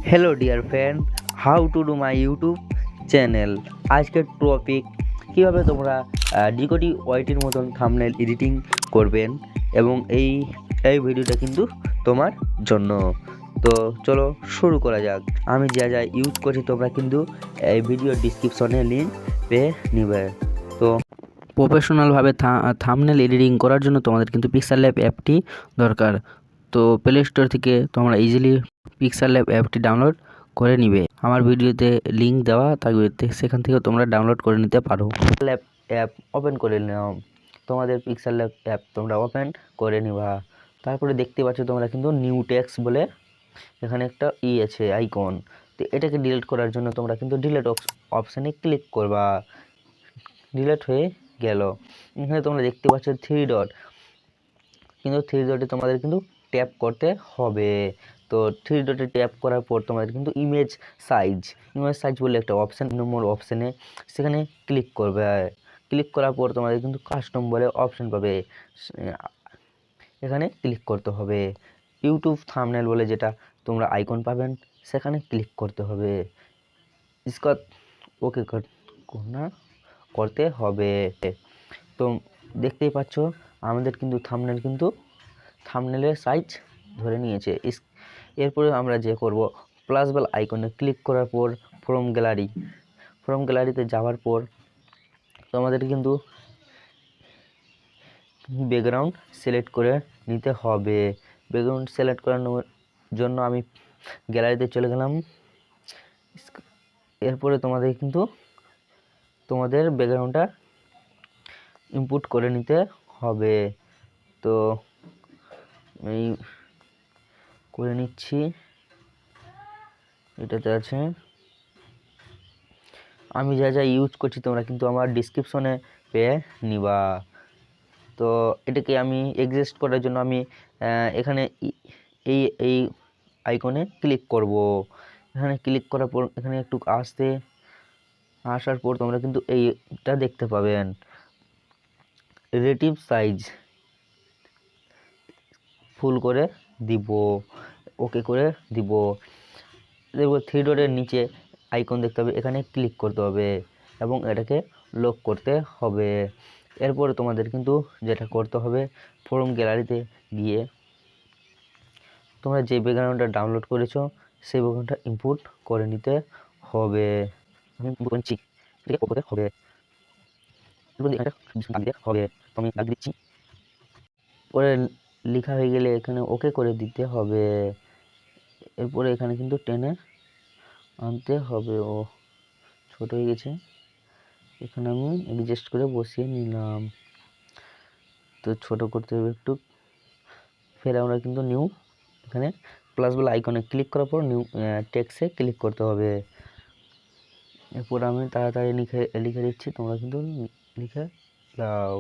Hello dear friend, how to do my YouTube channel. আজকের topic কীভাবে তোমরা ডিকোডি ওয়াইটির মতন থাম্বনেল এডিটিং করবেন, এবং এই ভিডিওটা কিন্তু তোমার জন্য। তো চলো শুরু করা যাক। আমি যা যা ইউজ করছি তোমরা কিন্তু এই ভিডিওর ডিসক্রিপশনে লিঙ্ক পেয়ে নিবে। তো প্রফেশনালভাবে থাম্বনেল এডিটিং করার জন্য তোমাদের কিন্তু পিক্সেল ল্যাব অ্যাপটি দরকার। তো প্লে স্টোর থেকে তোমরা ইজিলি পিক্সেল ল্যাব অ্যাপটি ডাউনলোড করে নিবে। আমার ভিডিওতে লিঙ্ক দেওয়া থাকবে, সেখান থেকে তোমরা ডাউনলোড করে নিতে পারো। ল্যাব অ্যাপ ওপেন করে নাও। তোমাদের পিক্সেল ল্যাব অ্যাপ তোমরা ওপেন করে নিবা। তারপরে দেখতে পাচ্ছ তোমরা কিন্তু নিউ টেক্সট বলে এখানে একটা আছে আইকন। তো এটাকে ডিলিট করার জন্য তোমরা কিন্তু ডিলিট অপশানে ক্লিক করবা। ডিলিট হয়ে গেল। এখানে তোমরা দেখতে পাচ্ছ 3 ডট, কিন্তু 3 ডটে তোমাদের কিন্তু ট্যাপ করতে হবে। তো 3 ডটে ট্যাপ করার পর তোমাদের কিন্তু ইমেজ সাইজ বলে একটা অপশান, নম্বর অপশানে সেখানে ক্লিক করবে। ক্লিক করার পর তোমাদের কিন্তু কাস্টম বলে অপশান পাবে, এখানে ক্লিক করতে হবে। ইউটিউব থাম্বনেল বলে যেটা তোমরা আইকন পাবেন, সেখানে ক্লিক করতে হবে। ওকে করতে হবে। তো দেখতেই পাচ্ছ আমাদের কিন্তু থাম্বনেলের সাইজ ধরে নিয়েছে। এরপরে আমরা যে করব, প্লাস বেল আইকনে ক্লিক করার পর ফ্রম গ্যালারিতে যাওয়ার পর তোমাদের কিন্তু ব্যাকগ্রাউন্ড সিলেক্ট করে নিতে হবে। ব্যাকগ্রাউন্ড সিলেক্ট করানোর জন্য আমি গ্যালারিতে চলে গেলাম। এরপরে তোমাদের ব্যাকগ্রাউন্ডটা ইনপুট করে নিতে হবে। তো এই করে নিচ্ছি, এটাতে আছে। আমি যা যা ইউজ করছি তোমরা কিন্তু আমার ডিসক্রিপশনে পেয়ে নিবা। তো এটাকে আমি এক্সিস্ট করার জন্য আমি এখানে এই আইকনে ক্লিক করব। এখানে ক্লিক করার পর এখানে একটু আসার পর তোমরা কিন্তু এইটা দেখতে পাবেন, রিলেটিভ সাইজ ফুল করে দিব, ওকে করে দিব। দেখবো 3 ডটের নিচে আইকন দেখতে হবে, এখানে ক্লিক করতে হবে এবং এটাকে লক করতে হবে। এরপরে তোমাদের কিন্তু যেটা করতে হবে, ফ্রম গ্যালারিতে গিয়ে তোমরা যে ব্যাকগ্রাউন্ডটা ডাউনলোড করেছো সেই ব্যাকগ্রাউন্ডটা ইনপুট করে নিতে হবে। আমি বলছি হবে হবে, আমি দাগ দিচ্ছি। পরে লেখা হয়ে গেলে এখানে ওকে করে দিতে হবে। এরপরে এখানে কিন্তু টেনে আনতে হবে, ও ছোট হয়ে গেছে, এখানে আমি অ্যাডজাস্ট করে বসিয়ে নিলাম। তো ছোট করতে হবে একটু। ফের আমরা কিন্তু নিউ এখানে প্লাস বলে আইকনে ক্লিক করার পর নিউ টেক্সটে ক্লিক করতে হবে। এরপর আমি তাড়াতাড়ি লিখে দিচ্ছি, তোমরা কিন্তু লিখে দাও।